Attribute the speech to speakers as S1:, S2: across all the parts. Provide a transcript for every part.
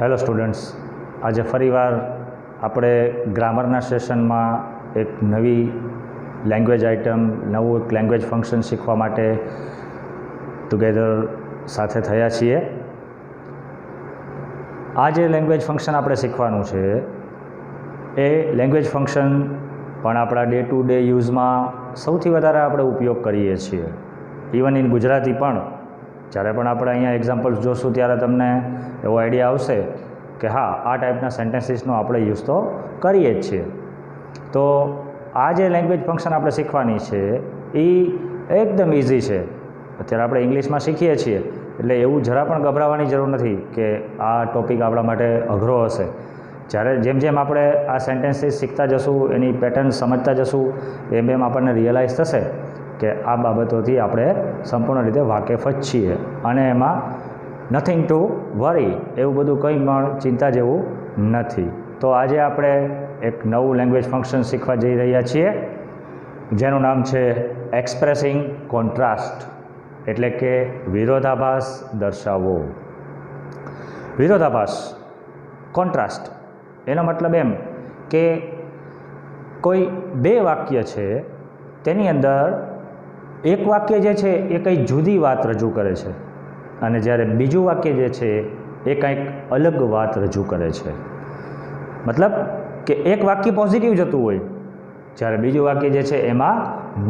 S1: Hello students, આજે ફરીવાર આપણે ગ્રામરના સેશનમાં એક નવી લેંગ્વેજ આઇટમ, નવું એક લેંગ્વેજ ફંક્શન શીખવા માટે ટુગેધર સાથે થયા છીએ. આ જે લેંગ્વેજ ફંક્શન આપણે શીખવાનું છે એ લેંગ્વેજ ફંક્શન પણ આપણા ડે ટુ ડે યુઝમાં સૌથી વધારે આપણે ઉપયોગ કરીએ છીએ. ઇવન ઇન ગુજરાતી પણ જ્યારે પણ આપણે અહીંયા એક્ઝામ્પલ્સ જોશું ત્યારે તમને એવો આઈડિયા આવશે કે હા, આ ટાઈપના સેન્ટેન્સીસનો આપણે યુઝ તો કરીએ જ છીએ. તો આ જે લેંગ્વેજ ફંક્શન આપણે શીખવાની છે એ એકદમ ઇઝી છે. અત્યારે આપણે ઇંગ્લિશમાં શીખીએ છીએ એટલે એવું જરા પણ ગભરાવાની જરૂર નથી કે આ ટૉપિક આપણા માટે અઘરો હશે. જ્યારે જેમ જેમ આપણે આ સેન્ટેન્સીસ શીખતા જશું, એની પેટર્ન સમજતા જશું, એમ એમ આપણને રિયલાઇઝ થશે કે આ બાબતોથી આપણે સંપૂર્ણ રીતે વાકેફ જ છીએ અને એમાં નથિંગ ટુ વરી, એવું બધું કંઈ પણ ચિંતા જેવું નથી. તો આજે આપણે એક નવું લેંગ્વેજ ફંક્શન શીખવા જઈ રહ્યા છીએ જેનું નામ છે એક્સપ્રેસિંગ કોન્ટ્રાસ્ટ, એટલે કે વિરોધાભાસ દર્શાવવો. વિરોધાભાસ, કોન્ટ્રાસ્ટ, એનો મતલબ એમ કે કોઈ બે વાક્ય છે તેની અંદર એક વાક્ય જે છે એ કંઈ જુદી વાત રજૂ કરે છે અને જ્યારે બીજું વાક્ય જે છે એ કંઈક અલગ વાત રજૂ કરે છે. મતલબ કે એક વાક્ય પોઝિટિવ જતું હોય જ્યારે બીજું વાક્ય જે છે એમાં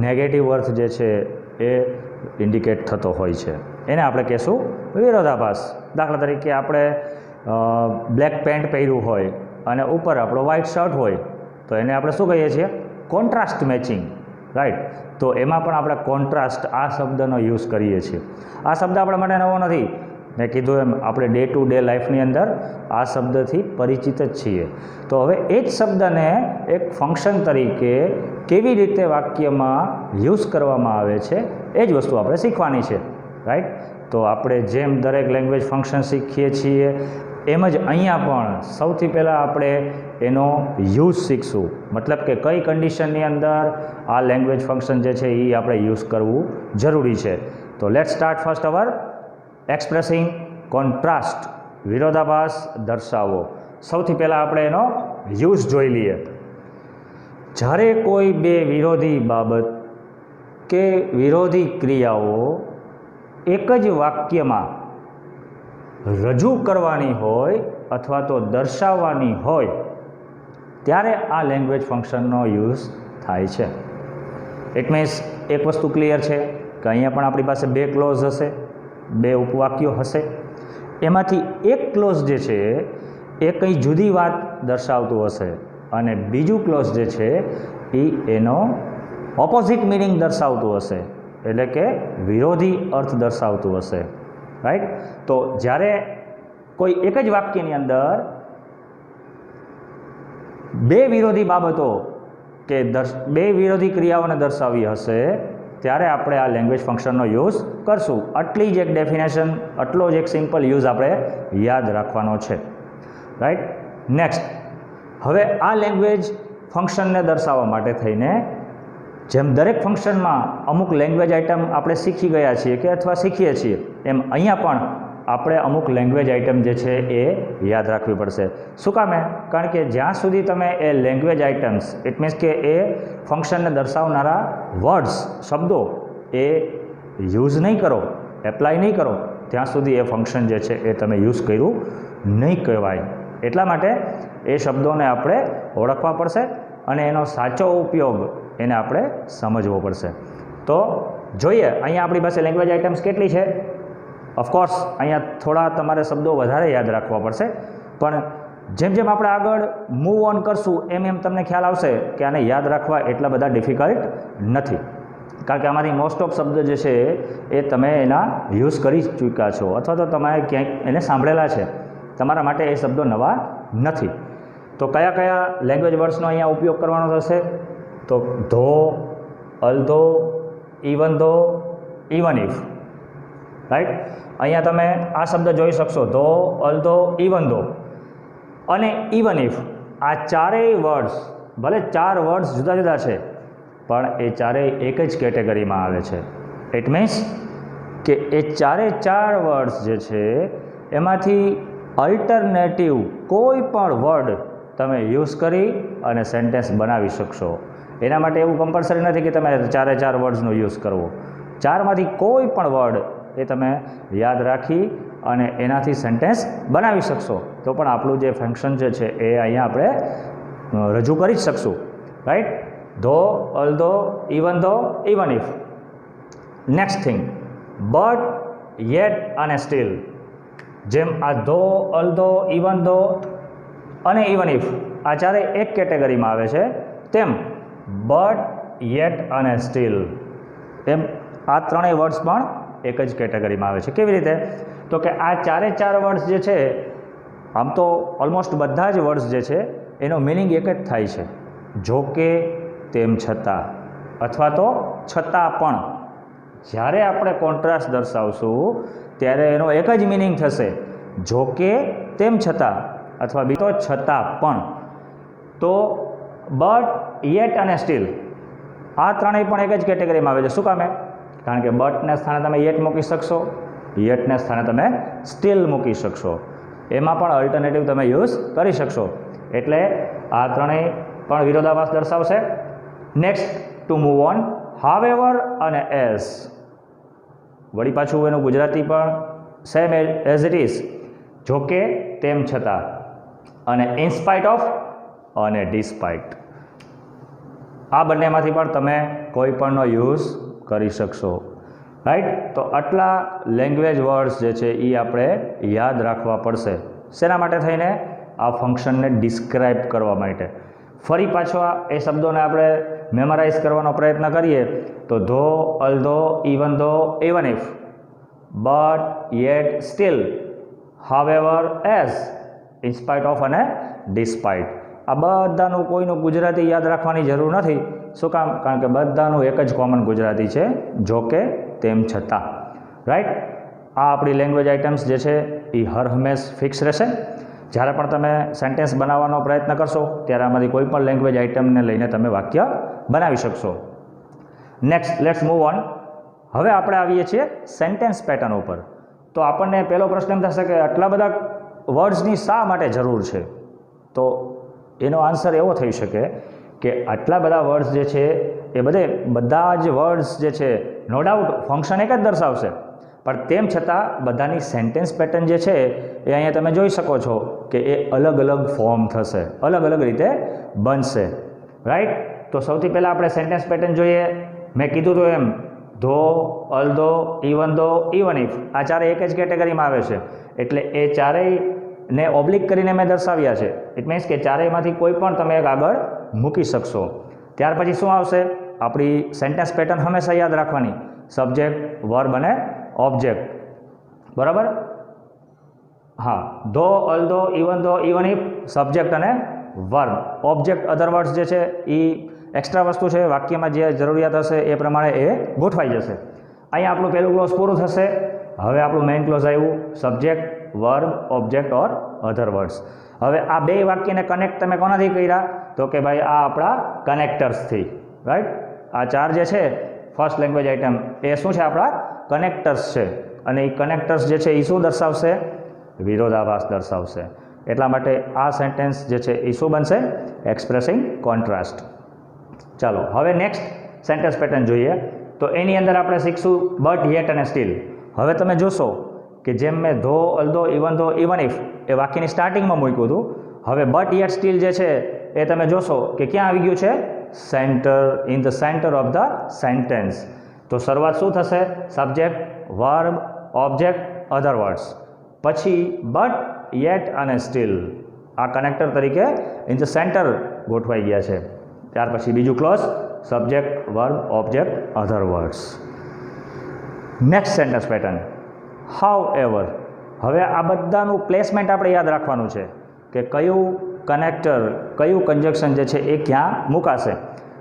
S1: નેગેટિવ અર્થ જે છે એ ઇન્ડિકેટ થતો હોય છે. એને આપણે કહેશું વિરોધાભાસ. દાખલા તરીકે આપણે બ્લેક પેન્ટ પહેર્યું હોય અને ઉપર આપણો વ્હાઇટ શર્ટ હોય તો એને આપણે શું કહીએ છીએ? Contrast matching, right? તો એમાં પણ આપણે કોન્ટ્રાસ્ટ આ શબ્દનો યુઝ કરીએ છીએ. આ શબ્દ આપણા માટે નવો નથી. મેં કીધું એમ આપણે ડે ટુ ડે લાઈફની અંદર આ શબ્દથી પરિચિત જ છીએ. તો હવે એ જ શબ્દને એક ફંક્શન તરીકે કેવી રીતે વાક્યમાં યુઝ કરવામાં આવે છે એ જ વસ્તુ આપણે શીખવાની છે, રાઈટ? તો આપણે જેમ દરેક લેંગ્વેજ ફંક્શન શીખીએ છીએ એમ જ અહીંયા પણ સૌથી પહેલાં આપણે એનો યુઝ શીખશું. મતલબ કે કઈ કન્ડિશનની અંદર આ લેંગ્વેજ ફંક્શન જે છે એ આપણે યુઝ કરવું જરૂરી છે. તો let's start first our expressing contrast, વિરોધાભાસ દર્શાવો. સૌથી પહેલાં આપણે એનો યુઝ જોઈ લઈએ. જ્યારે કોઈ બે વિરોધી બાબત કે વિરોધી ક્રિયાઓ એક જ વાક્યમાં રજૂ કરવાની હોય અથવા તો દર્શાવવાની હોય ત્યારે આ લેંગ્વેજ ફંક્શનનો યુઝ થાય છે. ઇટ મીન્સ એક વસ્તુ ક્લિયર છે કે અહીંયા પણ આપણી પાસે બે ક્લોઝ હશે, બે ઉપવાક્યો હશે. એમાંથી એક ક્લોઝ જે છે એ કંઈ જુદી વાત દર્શાવતું હશે અને બીજું ક્લોઝ જે છે એ એનો ઓપોઝિટ મિનિંગ દર્શાવતું હશે, એટલે કે વિરોધી અર્થ દર્શાવતું હશે, રાઈટ? તો જ્યારે કોઈ એક જ વાક્યની અંદર બે વિરોધી બાબતો કે બે વિરોધી ક્રિયાઓને દર્શાવી હશે ત્યારે આપણે આ લેંગ્વેજ ફંક્શનનો યુઝ કરશું. આટલી જ એક ડેફિનેશન, આટલો જ એક સિમ્પલ યુઝ આપણે યાદ રાખવાનો છે, રાઈટ? નેક્સ્ટ, હવે આ લેંગ્વેજ ફંક્શનને દર્શાવવા માટે થઈને જેમ દરેક ફંક્શનમાં અમુક લેંગ્વેજ આઇટમ આપણે શીખી ગયા છીએ કે અથવા શીખીએ છીએ એમ અહીંયા પણ આપણે અમુક લેંગ્વેજ આઇટમ જે છે એ યાદ રાખવી પડશે. શું કામે? કારણ કે જ્યાં સુધી તમે એ લેંગ્વેજ આઇટમ્સ, ઇટ મીન્સ કે એ ફંક્શનને દર્શાવનારા વર્ડ્સ, શબ્દો એ યુઝ નહીં કરો, એપ્લાય નહીં કરો, ત્યાં સુધી એ ફંક્શન જે છે એ તમે યુઝ કર્યું નહીં કહેવાય. એટલા માટે એ શબ્દોને આપણે ઓળખવા પડશે અને એનો સાચો ઉપયોગ એને આપણે સમજવો પડશે. તો જોઈએ અહીંયા આપણી પાસે લેંગ્વેજ આઇટમ્સ કેટલી છે. ઓફકોર્સ અહીંયા થોડા તમારે શબ્દો વધારે યાદ રાખવા પડશે, પણ જેમ જેમ આપણે આગળ મૂવ ઓન કરશું એમ એમ તમને ખ્યાલ આવશે કે આને યાદ રાખવા એટલા બધા ડિફિકલ્ટ નથી. કારણ કે આમાંથી મોસ્ટ ઓફ શબ્દ જે છે એ તમે એના યુઝ કરી ચૂક્યા છો અથવા તો તમે ક્યાંક એને સાંભળેલા છે. તમારા માટે એ શબ્દો નવા નથી. તો કયા કયા લેંગ્વેજ વર્ડ્સનો અહીંયા ઉપયોગ કરવાનો થશે? તો though, although, even though, even if, right? અહીંયા તમે આ શબ્દ જોઈ શકશો, ધો, અલ્ધો, ઇવન ધો અને ઇવન ઇફ. આ ચારેય વર્ડ્સ, ભલે ચાર વર્ડ્સ જુદા જુદા છે પણ એ ચારેય એક જ કેટેગરીમાં આવે છે. ઇટ મીન્સ કે એ ચારે ચાર વર્ડ્સ જે છે એમાંથી અલ્ટરનેટિવ કોઈ પણ વર્ડ તમે યુઝ કરી અને સેન્ટેન્સ બનાવી શકશો. એના માટે એવું કમ્પલસરી નથી કે તમે 4 વર્ડ્સનો યુઝ કરવો. 4માંથી કોઈ પણ વર્ડ એ તમે યાદ રાખી અને એનાથી સેન્ટેન્સ બનાવી શકશો. તો પણ આપણું જે ફંક્શન જે છે એ અહીંયા આપણે રજૂ કરી જ શકશું. Right? Though, although, even if. Next thing, but, yet અને સ્ટીલ. જેમ આ ધો, અલ્ધો, ઇવન ઇફ આ ચારે એક કેટેગરીમાં આવે છે, તેમ બટ, યેટ અને સ્ટીલ એમ આ ત્રણેય વર્ડ્સ પણ એક જ કેટેગરીમાં આવે છે. કેવી રીતે? તો કે આ 4 વર્ડ્સ જે છે, આમ તો ઓલમોસ્ટ બધા જ વર્ડ્સ જે છે એનો મિનિંગ એક જ થાય છે, જો કે, તેમ છતાં, અથવા તો છતાં પણ. જ્યારે આપણે કોન્ટ્રાસ્ટ દર્શાવશું ત્યારે એનો એક જ મિનિંગ થશે, જો કે, તેમ છતાં, અથવા બીજો છતાં પણ. તો બટ, યેટ અને સ્ટીલ આ ત્રણેય પણ એક જ કેટેગરીમાં આવે છે. શું કામે? કારણ કે બટને સ્થાને તમે યેટ મૂકી શકશો, યેટને સ્થાને તમે સ્ટીલ મૂકી શકશો. એમાં પણ અલ્ટરનેટિવ તમે યુઝ કરી શકશો. એટલે આ ત્રણેય પણ વિરોધાભાસ દર્શાવશે. Next, to move on, however અને એઝ. વળી પાછું એનું ગુજરાતી પણ સેમ એઝ ઇટ ઇઝ, જો કે, તેમ છતાં, અને ઇનસ્પાઇટ ઓફ અને ડિસ્પાઇટ. આ બંનેમાંથી પણ તમે કોઈ પણનો યુઝ કરી શકશો. રાઈટ? તો આટલા લેંગ્વેજ વર્ડ્સ જે છે એ આપણે યાદ રાખવા પડશે. શેના માટે થઈને? આ ફંક્શનને ડિસ્ક્રાઇબ કરવા માટે. ફરી પાછો એ શબ્દોને આપણે મેમરાઇઝ કરવાનો પ્રયત્ન કરીએ તો though, although, even if, but, yet, still, however, as, in spite of અને ડિસ્પાઇટ. આ બધાનું કોઈનું ગુજરાતી યાદ રાખવાની જરૂર નથી. શું કામ? કારણ કે બધાનું એક જ કોમન ગુજરાતી છે, જો કે, તેમ છતાં. રાઈટ? આ આપણી લેંગ્વેજ આઇટમ્સ જે છે એ હર હંમેશ ફિક્સ રહેશે. જ્યારે પણ તમે સેન્ટેન્સ બનાવવાનો પ્રયત્ન કરશો ત્યારે આમાંથી કોઈ પણ લેંગ્વેજ આઇટમને લઈને તમે વાક્ય બનાવી શકશો. Next, let's move on. હવે આપણે આવીએ છીએ સેન્ટેન્સ પેટર્ન ઉપર. તો આપણને પહેલો પ્રશ્ન એમ થશે કે આટલા બધા વર્ડ્સની શા માટે જરૂર છે? તો એનો આન્સર એવો થઈ શકે કે આટલા બધા વર્ડ્સ જે છે એ બધા જ વર્ડ્સ જે છે નો ડાઉટ ફંક્શન એક જ દર્શાવશે, પણ તેમ છતાં બધાની સેન્ટેન્સ પેટર્ન જે છે એ અહીંયા તમે જોઈ શકો છો કે એ અલગ અલગ ફોર્મ થશે, અલગ અલગ રીતે બનશે. રાઈટ? તો સૌથી પહેલાં આપણે સેન્ટેન્સ પેટર્ન જોઈએ. મેં કીધું તો એમ ધો, અલ્ધો, ઇવન ઇફ આ ચારે એક જ કેટેગરીમાં આવે છે. એટલે એ ચારેયને ઓબ્લિક કરીને મેં દર્શાવ્યા છે. ઇટ મીન્સ કે ચારેયમાંથી કોઈ પણ તમે એક આગળ મૂકી શકશો. ત્યાર પછી શું આવશે? આપણી સેન્ટેન્સ પેટર્ન હંમેશા યાદ રાખવાની, સબ્જેક્ટ, વર્બ અને ઓબ્જેક્ટ. બરાબર? હા, ધો, અલ્ધો, ઇવન ઇફ, સબ્જેક્ટ અને વર્બ. ઓબ્જેક્ટ અધર વર્ડ્સ જે છે એ એક્સ્ટ્રા વસ્તુ છે, વાક્યમાં જે જરૂરિયાત હશે એ પ્રમાણે એ ગોઠવાઈ જશે. અહીંયા આપણું પહેલું ક્લોઝ પૂરું થશે. હવે આપણું મેઇન ક્લોઝ આવ્યું, સબ્જેક્ટ, વર્બ, ઓબ્જેક્ટ ઓર અધર વર્ડ્સ. હવે આ બે વાક્યને કનેક્ટ તમે કોનાથી કર્યા? તો કે ભાઈ આ આપણા કનેક્ટર્સથી. રાઈટ? આ ચાર જે છે ફર્સ્ટ લેંગ્વેજ આઇટમ એ શું છે? આપણા કનેક્ટર્સ છે. અને એ કનેક્ટર્સ જે છે એ શું દર્શાવશે? વિરોધાભાસ દર્શાવશે. એટલા માટે આ સેન્ટેન્સ જે છે એ શું બનશે? Expressing contrast. ચાલો હવે નેક્સ્ટ સેન્ટેન્સ પેટર્ન જોઈએ. તો એની અંદર આપણે શીખશું બટ, યેટ અને સ્ટીલ. હવે તમે જોશો કે જેમ મેં ધો, અલ્ધો, ઇવન ઇફ એ વાક્યની સ્ટાર્ટિંગમાં મૂક્યું હતું, હવે બટ, યેટ, સ્ટીલ જે છે એ તમે જોશો કે ક્યાં આવી ગયું છે? In the centre of the sentence. તો શરૂઆત શું થશે? Subject, verb, object, other words. પછી બટ, યેટ અને સ્ટીલ આ કનેક્ટર તરીકે ઇન ધ સેન્ટર ગોઠવાઈ ગયા છે. ત્યાર પછી બીજું clause, subject, verb, object, other words. Next sentence pattern, however. હવે આ બધાનું પ્લેસમેન્ટ આપણે યાદ રાખવાનું છે કે કયું કનેક્ટર, કયું કન્જક્શન જે છે એ ક્યાં મુકાશે.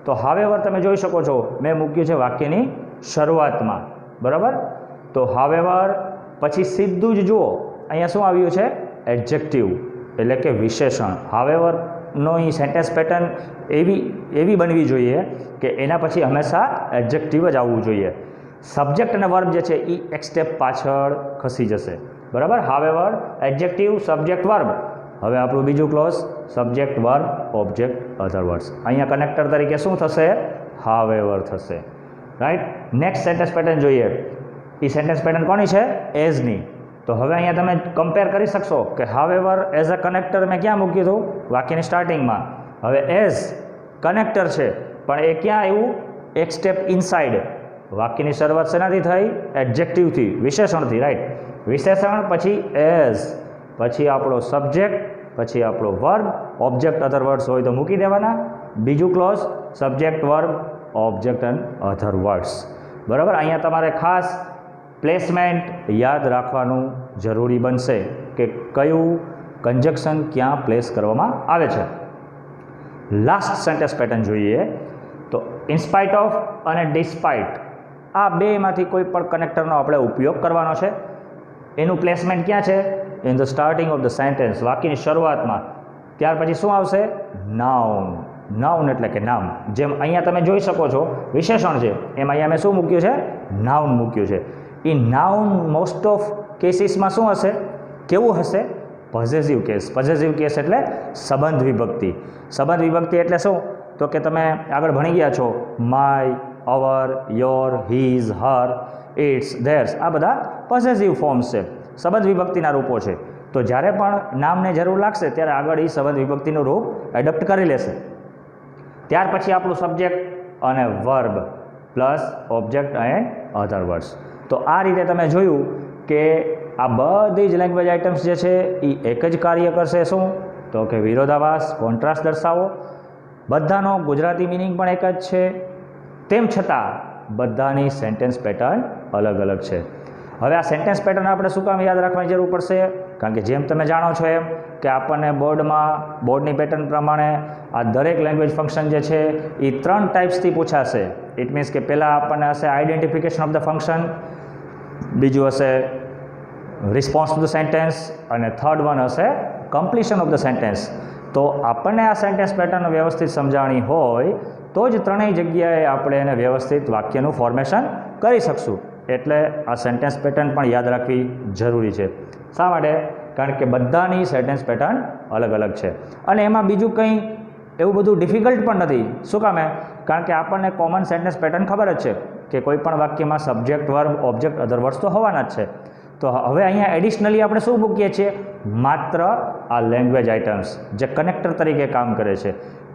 S1: તો હાવેવર તમે જોઈ શકો છો મેં મૂક્યું છે વાક્યની શરૂઆતમાં. બરાબર? તો હાવેવર પછી સીધું જ જુઓ અહીંયા શું આવ્યું છે? એડજેક્ટિવ એટલે કે વિશેષણ. હાવેવરનો અહીં સેન્ટેન્સ પેટર્ન એવી બનવી જોઈએ કે એના પછી હંમેશા એડજેક્ટિવ જ આવવું જોઈએ. સબ્જેક્ટ અને વર્બ જે છે એ એક સ્ટેપ પાછળ ખસી જશે. બરાબર. However adjective, subject, verb. હવે આપણું બીજું clause subject, verb, object, other words. અહીંયા કનેક્ટર તરીકે શું થશે? હાવેવર થશે. રાઈટ. નેક્સ્ટ સેન્ટેન્સ પેટર્ન જોઈએ. એ સેન્ટેન્સ પેટર્ન કોની છે? એઝની. તો હવે અહીંયા તમે કમ્પેર કરી શકશો કે હાવેવર એઝ અ કનેક્ટર મેં ક્યાં મૂક્યું હતું? વાક્યની સ્ટાર્ટિંગમાં. હવે એઝ કનેક્ટર છે પણ એ ક્યાં આવ્યું? એક સ્ટેપ ઇનસાઇડ. વાક્યની શરૂઆત શેનાથી થઈ? એડજેક્ટિવથી, વિશેષણથી. રાઈટ. વિશેષણ પછી એઝ, પછી આપણો સબ્જેક્ટ, પછી આપણો વર્બ, ઓબ્જેક્ટ, અધર વર્ડ્સ હોય તો મૂકી દેવાના. બીજું clause subject, verb, object and other words. બરાબર. અહીંયા તમારે ખાસ પ્લેસમેન્ટ યાદ રાખવાનું જરૂરી બનશે કે કયું કન્જક્શન ક્યાં પ્લેસ કરવામાં આવે છે. લાસ્ટ સેન્ટેન્સ પેટર્ન જોઈએ તો ઇન્સ્પાઇટ ઓફ અને ડિસ્પાઇટ, આ બેમાંથી કોઈ પણ કનેક્ટરનો આપણે ઉપયોગ કરવાનો છે. એનું પ્લેસમેન્ટ ક્યાં છે? In the starting of the sentence, વાક્યની શરૂઆતમાં. ત્યાર પછી શું આવશે? નાઉન. નાઉન એટલે કે નામ. જેમ અહીંયા તમે જોઈ શકો છો વિશેષણ છે, એમ અહીંયા મેં શું મૂક્યું છે? નાઉન મૂક્યું છે. એ નાઉન મોસ્ટ ઓફ કેસીસમાં શું હશે? કેવું હશે? Possessive case. પોઝેસિવ કેસ એટલે સંબંધ વિભક્તિ. સંબંધ વિભક્તિ એટલે શું? તો કે તમે આગળ ભણી ગયા છો my, our, your, his, her, its, theirs, આ બધા પોઝેસિવ ફોર્મ્સ છે, સંબંધ વિભક્તિના રૂપો છે. તો જ્યારે પણ નામને જરૂર લાગશે ત્યારે આગળ એ સંબંધ વિભક્તિનું રૂપ એડપ્ટ કરી લેશે. ત્યાર પછી આપણું સબ્જેક્ટ અને verb plus object and other words. તો આ રીતે તમે જોયું કે આ બધી જ લેંગ્વેજ આઇટમ્સ જે છે એ એક જ કાર્ય કરશે. શું? તો કે વિરોધાભાસ, કોન્ટ્રાસ્ટ દર્શાવો. બધાનો ગુજરાતી મિનિંગ પણ એક જ છે, તેમ છતાં બધાની સેન્ટેન્સ પેટર્ન અલગ અલગ છે. હવે આ સેન્ટેન્સ પેટર્ન આપણે શું કામ યાદ રાખવાની જરૂર પડશે? કારણ કે જેમ તમે જાણો છો એમ કે આપણને બોર્ડની પેટર્ન પ્રમાણે આ દરેક લેંગ્વેજ ફંક્શન જે છે એ 3 ટાઈપ્સથી પૂછાશે. ઇટ મીન્સ કે પહેલાં આપણને હશે આઈડેન્ટિફિકેશન ઓફ ધ ફંક્શન, બીજું હશે રિસ્પોન્સ ટુ ધ સેન્ટેન્સ, અને થર્ડ વન હશે કમ્પ્લીશન ઓફ ધ સેન્ટેન્સ. તો આપણને આ સેન્ટેન્સ પેટર્ન વ્યવસ્થિત સમજાણી હોય તો જ ત્રણેય જગ્યાએ આપણે એને વ્યવસ્થિત વાક્યનું ફોર્મેશન કરી શકશું. એટલે આ સેન્ટેન્સ પેટર્ન પણ યાદ રાખવી જરૂરી છે. શા માટે? કારણ કે બધાની સેન્ટેન્સ પેટર્ન અલગ અલગ છે અને એમાં બીજું કંઈ એવું બધું ડિફિકલ્ટ પણ નથી. શું કામે? કારણ કે આપણને કોમન સેન્ટેન્સ પેટર્ન ખબર જ છે કે કોઈ પણ વાક્યમાં subject, verb, object, other words તો હોવાના જ છે. તો હવે અહીંયા એડિશનલી આપણે શું મૂકીએ છીએ? માત્ર આ લેંગ્વેજ આઇટમ્સ જે કનેક્ટર તરીકે કામ કરે છે.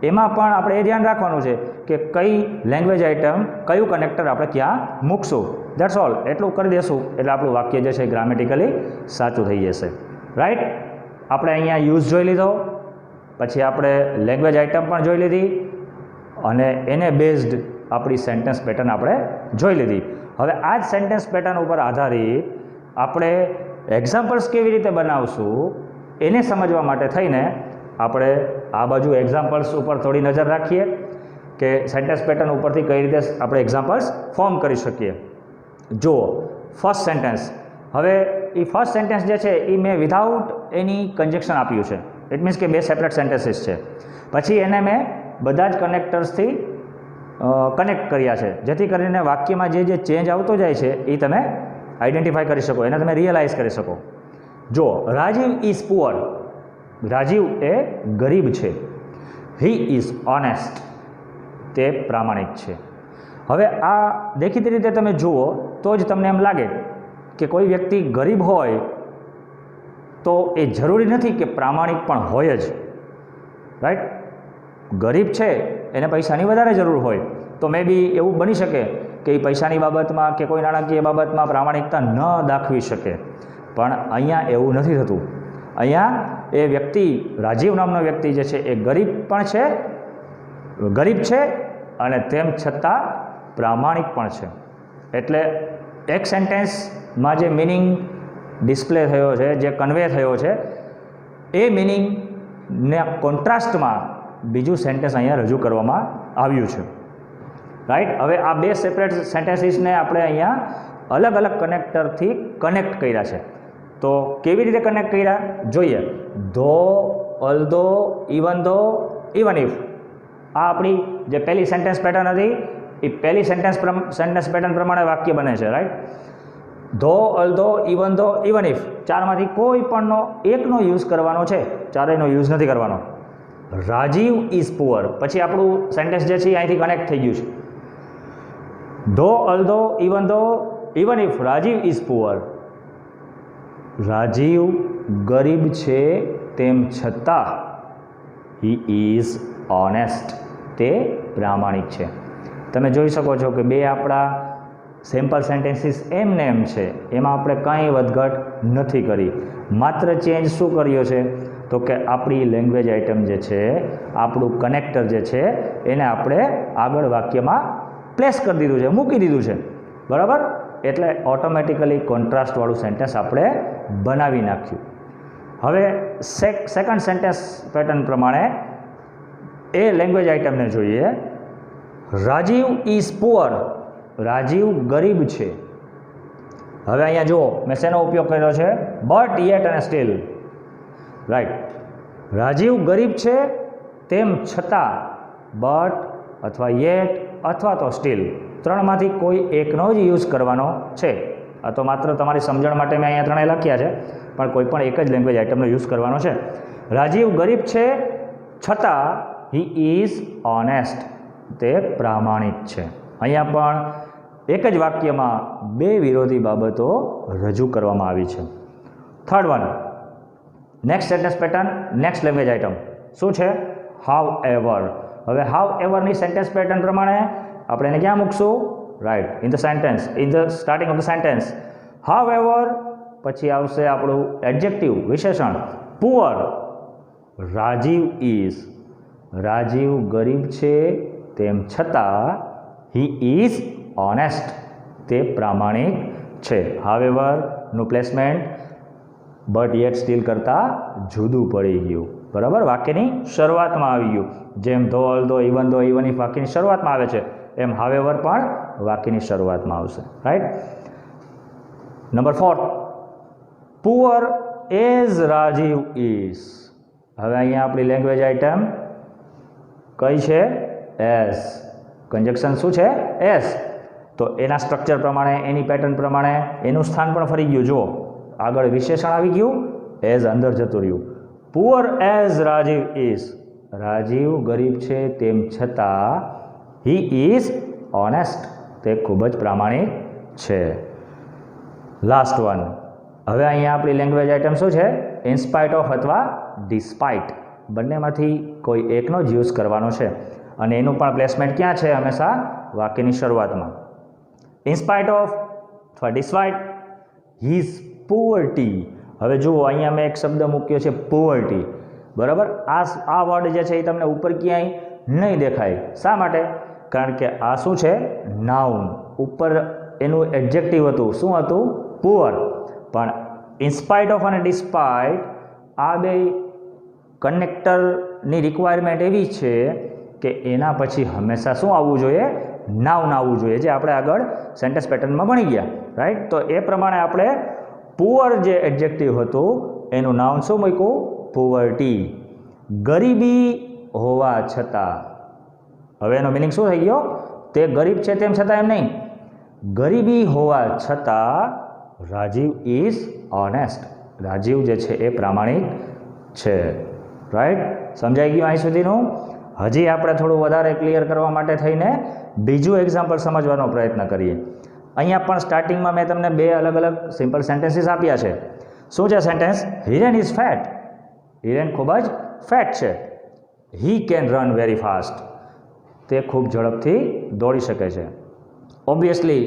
S1: એમાં પણ આપણે એ ધ્યાન રાખવાનું છે કે કઈ લેંગ્વેજ આઇટમ, કયું કનેક્ટર આપણે ક્યાં મૂકશું. That's all. એટલું કરી દેશું એટલે આપણું વાક્ય જે છે ગ્રામેટિકલી સાચું થઈ જશે. રાઈટ. આપણે અહીંયા યુઝ જોઈ લીધો, પછી આપણે લેંગ્વેજ આઇટમ પણ જોઈ લીધી અને એને બેઝડ આપણી સેન્ટેન્સ પેટર્ન આપણે જોઈ લીધી. હવે આ જ સેન્ટેન્સ પેટર્ન ઉપર આધારિત આપણે એક્ઝામ્પલ્સ કેવી રીતે બનાવશું એને સમજવા માટે થઈને આપણે આ બાજુ એક્ઝામ્પલ્સ ઉપર થોડી નજર રાખીએ કે સેન્ટેન્સ પેટર્ન ઉપરથી કઈ રીતે આપણે એક્ઝામ્પલ્સ ફોર્મ કરી શકીએ. જુઓ ફર્સ્ટ સેન્ટેન્સ. હવે એ ફર્સ્ટ સેન્ટેન્સ જે છે એ મેં વિધાઉટ એની કન્જક્શન આપ્યું છે. ઇટ મીન્સ કે 2 સેપરેટ સેન્ટેન્સીસ છે. પછી એને મેં બધા જ કનેક્ટર્સથી કનેક્ટ કર્યા છે જેથી કરીને વાક્યમાં જે ચેન્જ આવતો જાય છે એ તમે આઈડેન્ટિફાઈ કરી શકો, એને તમે રિયલાઇઝ કરી શકો. જો રાજીવ ઇઝ પુઅર, રાજીવ એ ગરીબ છે. હી ઇઝ ઓનેસ્ટ, તે પ્રામાણિક છે. હવે આ દેખીતી રીતે તમે જુઓ તો જ તમને એમ લાગે કે કોઈ વ્યક્તિ ગરીબ હોય તો એ જરૂરી નથી કે પ્રામાણિક પણ હોય જ. રાઈટ. ગરીબ છે એને પૈસાની વધારે જરૂર હોય તો મે બી એવું બની શકે કે એ પૈસાની બાબતમાં કે કોઈ નાણાકીય બાબતમાં પ્રામાણિકતા ન દાખવી શકે. પણ અહીંયા એવું નથી થતું. અહીંયા એ વ્યક્તિ, રાજીવ નામનો વ્યક્તિ જે છે એ ગરીબ છે અને તેમ છતાં પ્રામાણિક પણ છે. એટલે એક સેન્ટેન્સમાં જે મિનિંગ ડિસ્પ્લે થયો છે, જે કન્વે થયો છે, એ મિનિંગના કોન્ટ્રાસ્ટમાં બીજું સેન્ટેન્સ અહીંયા રજૂ કરવામાં આવ્યું છે. રાઈટ. હવે આ 2 સેપરેટ સેન્ટેન્સીસને આપણે અહીંયા અલગ અલગ કનેક્ટરથી કનેક્ટ કર્યા છે. તો કેવી રીતે કનેક્ટ કર્યા જોઈએ. ધો, ઓલ્ધો, ઇવન ધો, ઇવન ઇફ, આ આપણી જે પહેલી સેન્ટેન્સ પેટર્ન હતી એ પહેલી સેન્ટેન્સ પેટર્ન પ્રમાણે વાક્ય બને છે. Right. Though, although, even though, even if, ચારમાંથી કોઈ પણનો એકનો યુઝ કરવાનો છે, ચારેયનો યુઝ નથી કરવાનો. રાજીવ ઇઝ પુઅર, પછી આપણું સેન્ટેન્સ જે છે એ અહીંથી કનેક્ટ થઈ ગયું છે. Though, although, even if Rajiv is poor, Rajiv ગરીબ છે તેમ છતાં હી ઇઝ ઓનેસ્ટ, તે પ્રામાણિક છે. તમે જોઈ શકો છો કે બે આપણા સેમ્પલ સેન્ટેન્સીસ એમને એમ છે, એમાં આપણે કંઈ વધઘટ નથી કરી. માત્ર ચેન્જ શું કર્યો છે તો કે આપણી લેંગ્વેજ આઇટમ જે છે, આપણું કનેક્ટર જે છે એને આપણે આગળ વાક્યમાં પ્લેસ કરી દીધું છે, મૂકી દીધું છે, બરાબર. એટલે ઓટોમેટિકલી કોન્ટ્રાસ્ટવાળું સેન્ટેન્સ આપણે બનાવી નાખ્યું. હવે સેકન્ડ સેન્ટેન્સ પેટર્ન પ્રમાણે એ લેંગ્વેજ આઇટમને જોઈએ. રાજીવ ઇઝ પુઅર, રાજીવ ગરીબ છે. હવે અહીંયા જુઓ મેં શેનો ઉપયોગ કર્યો છે, બટ, યેટ અને સ્ટીલ, રાઈટ. રાજીવ ગરીબ છે તેમ છતાં, બટ અથવા યેટ અથવા તો સ્ટીલ, ત્રણમાંથી કોઈ એકનો જ યુઝ કરવાનો છે. આ તો માત્ર તમારી સમજણ માટે મેં અહીંયા ત્રણેય લખ્યા છે, પણ કોઈ પણ એક જ લેંગ્વેજ આઇટમનો યુઝ કરવાનો છે. રાજીવ ગરીબ છે છતાં હી ઇઝ ઓનેસ્ટ, તે પ્રામાણિક છે. અહીંયા પણ એક જ વાક્યમાં બે વિરોધી બાબતો રજૂ કરવામાં આવી છે. Third one, next sentence pattern, next language item શું છે, હાવ એવર. હવે હાવ એવરની સેન્ટેન્સ પેટર્ન પ્રમાણે આપણે એને ક્યાં મૂકશું, right, in the sentence, in the starting of the sentence. However પછી આવશે આપણું એડજેક્ટિવ, વિશેષણ, પુઅર. રાજીવ ઇઝ, રાજીવ ગરીબ છે તેમ છતાં હી ઇઝ ઓનેસ્ટ, તે પ્રામાણિક છે. હાવેવરનું પ્લેસમેન્ટ બટ યેટ સ્ટીલ કરતાં જુદું પડી ગયું, બરાબર. વાક્યની શરૂઆતમાં આવી ગયું. જેમ ધો, although, even though, even if વાક્યની શરૂઆતમાં આવે છે, એમ હાવેવર પણ વાક્યની શરૂઆતમાં આવશે, right. Number 4, poor as Rajiv is. હવે અહીંયા આપણી લેંગ્વેજ આઇટમ કઈ છે, એઝ. કન્જક્શન શું છે, એઝ. તો એના સ્ટ્રક્ચર પ્રમાણે, એની પેટર્ન પ્રમાણે એનું સ્થાન પણ ફરી ગયું. જુઓ આગળ વિશેષણ આવી ગયું, એઝ અંદર જતું રહ્યું. Poor as Rajiv is, Rajiv ગરીબ છે તેમ છતાં હી ઇઝ ઓનેસ્ટ, તે ખૂબ જ પ્રામાણિક છે. લાસ્ટ વન, હવે અહીંયા આપણી લેંગ્વેજ આઇટમ શું છે, ઇન્સ્પાઇટ ઓફ અથવા ડિસ્પાઇટ, બંનેમાંથી કોઈ એકનો જ યુઝ કરવાનો છે. અને એનું પણ પ્લેસમેન્ટ ક્યાં છે, હંમેશા વાક્યની શરૂઆતમાં. ઇન્સ્પાઇટ ઓફ અથવા ડિસ્પાઇટ હિઝ પુઅર્ટી. હવે જુઓ અહીંયા મેં એક શબ્દ મૂક્યો છે, પુઅર્ટી, બરાબર. આ વર્ડ જે છે એ તમને ઉપર ક્યાંય નહીં દેખાય. શા માટે? કારણ કે આ શું છે, નાઉન. ઉપર એનું એડજેક્ટિવ હતું, શું હતું, પુઅર. પણ ઇન્સ્પાઇટ ઓફ અને ડિસ્પાઇટ આ બે કનેક્ટરની રિક્વાયરમેન્ટ એવી છે કે એના પછી હંમેશા શું આવવું જોઈએ, નાઉન આવવું જોઈએ, જે આપણે આગળ સેન્ટેન્સ પેટર્નમાં ભણી ગયા, રાઈટ. તો એ પ્રમાણે આપણે પુઅર જે એડજેક્ટિવ હતું એનું નાઉન શું મૂક્યું, પુઅર્ટી. ગરીબી હોવા છતાં, હવે એનો મિનિંગ શું થઈ ગયો, તે ગરીબ છે તેમ છતાં એમ નહીં, ગરીબી હોવા છતાં રાજીવ ઇઝ ઓનેસ્ટ, રાજીવ જે છે એ પ્રામાણિક છે, રાઈટ. સમજાઈ ગયું અહીં સુધીનું? હજી આપણે થોડું વધારે ક્લિયર કરવા માટે થઈને બીજું એક્ઝામ્પલ સમજવાનો પ્રયત્ન કરીએ. અહીંયા પણ સ્ટાર્ટિંગમાં મેં તમને બે અલગ અલગ સિમ્પલ સેન્ટેન્સીસ આપ્યા છે. શું છે sentence, Hiren is fat, Hiren ખૂબ જ ફેટ છે. હી કેન રન વેરી ફાસ્ટ, તે ખૂબ ઝડપથી દોડી શકે છે. ઓબ્વિયસલી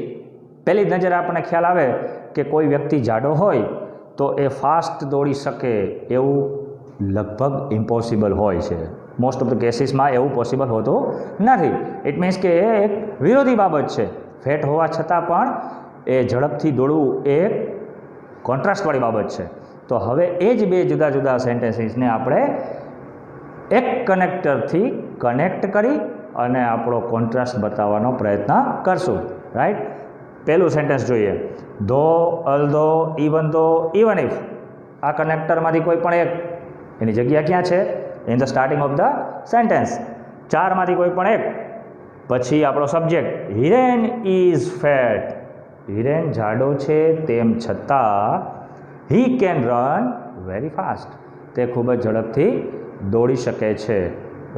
S1: પહેલી જ નજરે આપણને ખ્યાલ આવે કે કોઈ વ્યક્તિ જાડો હોય તો એ ફાસ્ટ દોડી શકે એવું લગભગ ઇમ્પોસિબલ હોય છે. મોસ્ટ ઓફ ધ કેસીસમાં એવું પોસિબલ હોતું નથી. ઇટ મીન્સ કે એ એક વિરોધી બાબત છે. ફેટ હોવા છતાં પણ એ ઝડપથી દોડવું એ કોન્ટ્રાસ્ટવાળી બાબત છે. તો હવે એ જ બે જુદા જુદા સેન્ટેન્સીસને આપણે એક કનેક્ટરથી કનેક્ટ કરી અને આપણો કોન્ટ્રાસ્ટ બતાવવાનો પ્રયત્ન કરશું, રાઈટ. પહેલું સેન્ટેન્સ જોઈએ, ધો, અલ્ધો, ઇવન ઇફ. આ કનેક્ટરમાંથી કોઈ પણ એક, એની જગ્યા ક્યાં છે, in the starting of the sentence. ચારમાંથી કોઈ પણ એક, પછી આપણો subject, Hiren is fat, Hiren જાડો છે તેમ છતાં he can run very fast, તે ખૂબ જ ઝડપથી દોડી શકે છે.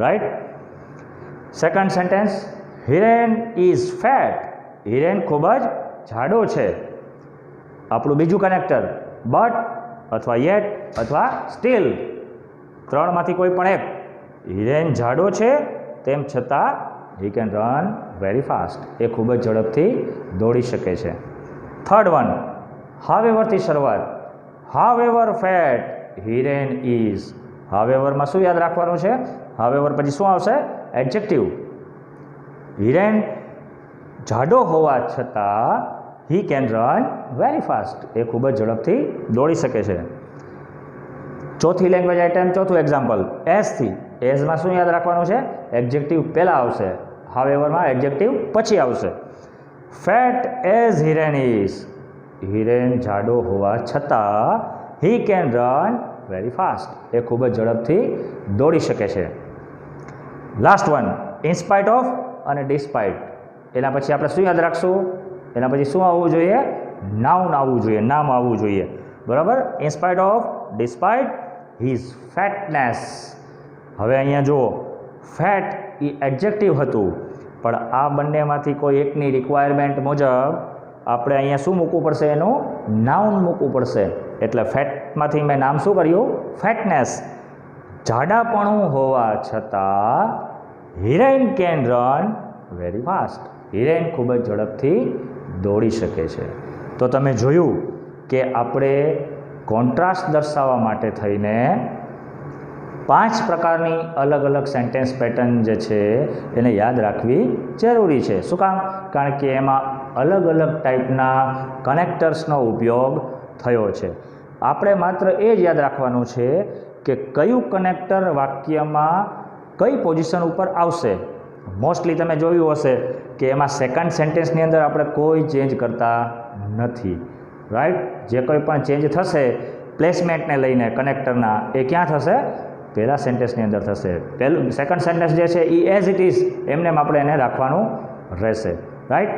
S1: Right. Second sentence, Hiren is fat, Hiren ખૂબ જ જાડો છે. આપણું બીજું કનેક્ટર બટ અથવા યેટ અથવા સ્ટીલ, ત્રણમાંથી કોઈ પણ એક. હિરેન જાડો છે તેમ છતાં he can run very fast, એ ખૂબ જ ઝડપથી દોડી શકે છે. થર્ડ વન, હાવેવરથી શરૂઆત, હાવેવર ફેટ હિરેન ઇઝ. હાવેવરમાં શું યાદ રાખવાનું છે? હાવેવર પછી શું આવશે? એડજેક્ટિવ. હિરેન જાડો હોવા છતાં he can run very fast, એ ખૂબ જ ઝડપથી દોડી શકે છે. ચોથી લેંગ્વેજ આઇટમ, ચોથું એક્ઝામ્પલ, એઝથી. એઝમાં શું યાદ રાખવાનું છે? એડજેક્ટિવ પહેલાં આવશે, હાવેવરમાં એડજેક્ટિવ પછી આવશે. Fat as Hiren is, Hiren જાડો હોવા છતાં he can run very fast, એ ખૂબ જ ઝડપથી દોડી શકે છે. લાસ્ટ વન, ઇન્સ્પાઇટ ઓફ અને ડિસ્પાઇટ. એના પછી આપણે શું યાદ રાખશું? એના પછી શું આવવું જોઈએ? નાઉન આવવું જોઈએ, નામ આવવું જોઈએ. બરાબર. In spite of, despite his fatness. હવે અહીંયા જુઓ, ફેટ એ એડજેક્ટિવ હતું, પણ આ બંનેમાંથી કોઈ એકની રિક્વાયરમેન્ટ મુજબ આપણે અહીંયા શું મૂકવું પડશે? એનું નાઉન મૂકવું પડશે. એટલે ફેટમાંથી મેં નામ શું કર્યું? ફેટનેસ. જાડાપણું હોવા છતાં Hiren can run very fast, Hiren ખૂબ જ ઝડપથી દોડી શકે છે. તો તમે જોયું કે આપણે કોન્ટ્રાસ્ટ દર્શાવવા માટે થઈને 5 પ્રકારની અલગ અલગ સેન્ટેન્સ પેટર્ન જે છે એને યાદ રાખવી જરૂરી છે. શું કામ? કારણ કે એમાં અલગ અલગ ટાઈપના કનેક્ટર્સનો ઉપયોગ થયો છે. આપણે માત્ર એ જ યાદ રાખવાનું છે કે કયું કનેક્ટર વાક્યમાં કઈ પોઝિશન ઉપર આવશે. મોસ્ટલી તમે જોયું હશે કે એમાં સેકન્ડ સેન્ટેન્સની અંદર આપણે કોઈ ચેન્જ કરતા નથી. રાઈટ. જે કોઈ પણ ચેન્જ થશે પ્લેસમેન્ટને લઈને કનેક્ટરના, એ ક્યાં થશે? પહેલા સેન્ટેન્સની અંદર થશે. પહેલું સેકન્ડ સેન્ટેન્સ જે છે એ એઝ ઇટ ઇઝ એમને આપણે એને રાખવાનું રહેશે. રાઈટ.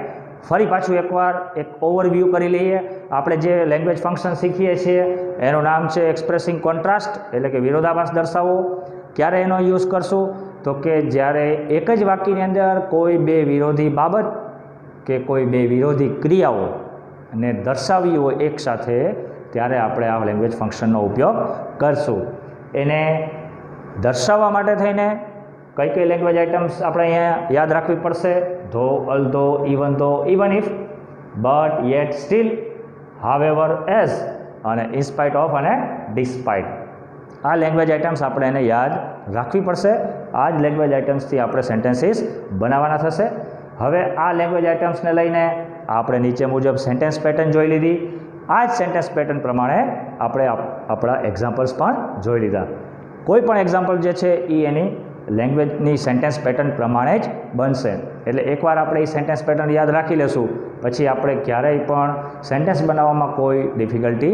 S1: ફરી પાછું એકવાર એક ઓવરવ્યૂ કરી લઈએ. આપણે જે લેંગ્વેજ ફંક્શન શીખીએ છીએ એનું નામ છે એક્સપ્રેસિંગ કોન્ટ્રાસ્ટ, એટલે કે વિરોધાભાસ દર્શાવવો. ક્યારે એનો યુઝ કરશું? તો કે જ્યારે એક જ વાક્યની અંદર કોઈ બે વિરોધી બાબત કે કોઈ બે વિરોધી ક્રિયાઓ ને દર્શાવવી હોય એકસાથે, ત્યારે આપણે આ લેંગ્વેજ ફંક્શનનો ઉપયોગ કરશું. એને દર્શાવવા માટે થઈને કઈ કઈ લેંગ્વેજ આઇટમ્સ આપણે અહીંયા યાદ રાખવી પડશે? Though, although, even if, but, yet, still, however, as અને ઇન્સ્પાઇટ ઓફ અને ડિસ્પાઇટ. આ લેંગ્વેજ આઇટમ્સ આપણે એને યાદ રાખવી પડશે. આ જ લેંગ્વેજ આઇટમ્સથી આપણે સેન્ટેન્સીસ બનાવવાના થશે. હવે આ લેંગ્વેજ આઇટમ્સને લઈને આપણે નીચે મુજબ સેન્ટેન્સ પેટર્ન જોઈ લીધી. આ જ સેન્ટેન્સ પેટર્ન પ્રમાણે આપણે આપણા એક્ઝામ્પલ્સ પણ જોઈ લીધા. કોઈ પણ એક્ઝામ્પલ જે છે એ એની લેંગ્વેજની સેન્ટેન્સ પેટર્ન પ્રમાણે જ બનશે. એટલે એકવાર આપણે એ સેન્ટેન્સ પેટર્ન યાદ રાખી લેશું, પછી આપણે ક્યારેય પણ સેન્ટેન્સ બનાવવામાં કોઈ ડિફિકલ્ટી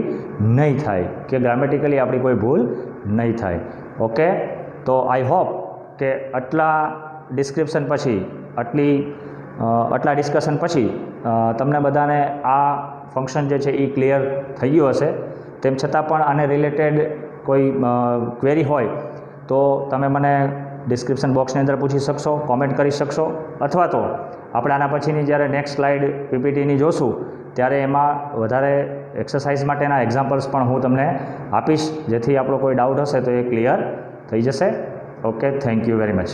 S1: નહીં થાય કે ગ્રામેટિકલી આપણી કોઈ ભૂલ નહીં થાય. ઓકે. તો આઈ હોપ કે આટલા ડિસ્ક્રિપ્શન પછી, આટલા ડિસ્કશન પછી તમને બધાને આ ફંક્શન જે છે એ ક્લિયર થઈ ગયું હશે. તેમ છતાં પણ આને રિલેટેડ કોઈ ક્વેરી હોય તો તમે મને ડિસ્ક્રિપ્શન બોક્સની અંદર પૂછી શકશો, કોમેન્ટ કરી શકશો, અથવા તો આપણે આના પછીની જ્યારે નેક્સ્ટ સ્લાઇડ પીપીટીની જોશું ત્યારે એમાં વધારે એક્સરસાઇઝ માટેના એક્ઝામ્પલ્સ પણ હું તમને આપીશ, જેથી આપણો કોઈ ડાઉટ હશે તો એ ક્લિયર થઈ જશે. Okay. Thank you very much.